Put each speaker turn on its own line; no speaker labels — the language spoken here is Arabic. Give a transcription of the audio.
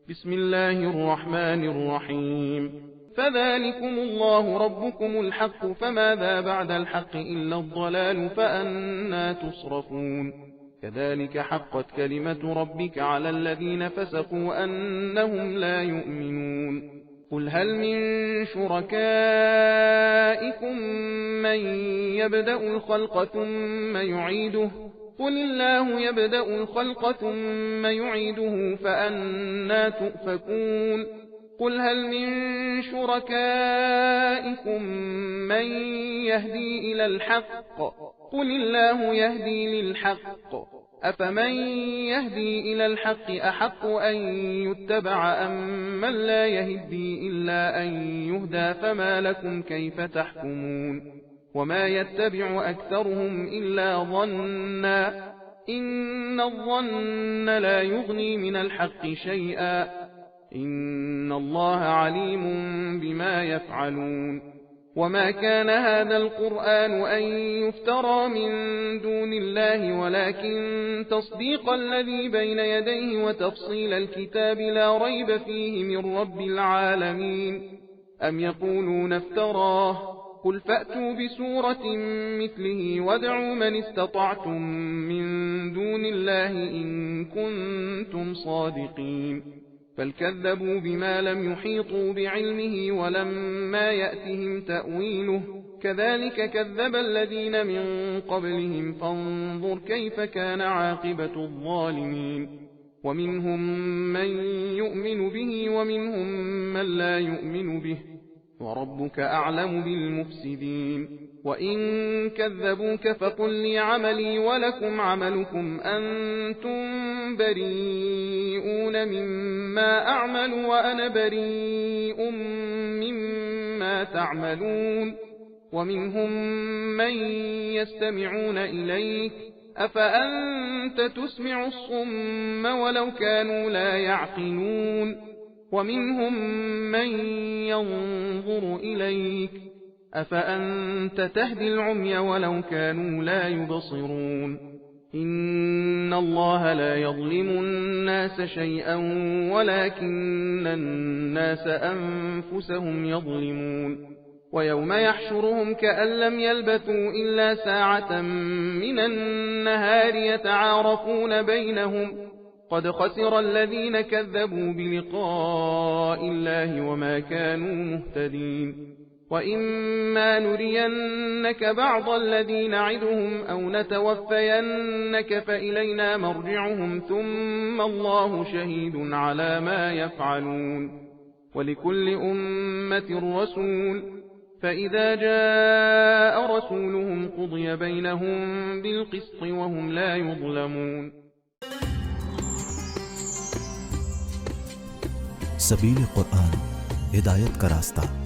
بسم الله الرحمن الرحيم. فذلكم الله ربكم الحق، فماذا بعد الحق إلا الضلال، فأنى تصرفون. كذلك حقت كلمة ربك على الذين فسقوا أنهم لا يؤمنون. قل هل من شركائكم من يبدأ الخلق ثم يعيده؟ قل الله يبدأ الخلق ثم يعيده، فأنى تؤفكون. قل هل من شركائكم من يهدي إلى الحق؟ قل الله يهدي للحق. أفمن يهدي إلى الحق أحق أن يتبع أم من لا يهدي إلا أن يهدى؟ فما لكم كيف تحكمون؟ وما يتبع أكثرهم إلا ظنا، إن الظن لا يغني من الحق شيئا، إن الله عليم بما يفعلون. وما كان هذا القرآن أن يفترى من دون الله، ولكن تصديق الذي بين يديه وتفصيل الكتاب لا ريب فيه من رب العالمين. أم يقولون افتراه؟ قل فأتوا بسورة مثله وادعوا من استطعتم من دون الله إن كنتم صادقين. بل كذبوا بما لم يحيطوا بعلمه ولما يأتهم تأويله، كذلك كذب الذين من قبلهم، فانظر كيف كان عاقبة الظالمين. ومنهم من يؤمن به ومنهم من لا يؤمن به، وربك أعلم بالمفسدين. وإن كذبوك فقل لي عملي ولكم عملكم، أنتم بريئون مما أعمل وأنا بريء مما تعملون. ومنهم من يستمعون إليك، أفأنت تسمع الصم ولو كانوا لا يعقلون. ومنهم من ينظر إليك، أفأنت تهدي العمي ولو كانوا لا يبصرون. إن الله لا يظلم الناس شيئا ولكن الناس أنفسهم يظلمون. ويوم يحشرهم كأن لم يلبثوا إلا ساعة من النهار يتعارفون بينهم، قد خسر الذين كذبوا بلقاء الله وما كانوا مهتدين. وإما نرينك بعض الذي نعدهم أو نتوفينك فإلينا مرجعهم، ثم الله شهيد على ما يفعلون. ولكل أمة رسول، فإذا جاء رسولهم قضي بينهم بالقسط وهم لا يظلمون.
सबील कुरान हिदायत का रास्ता।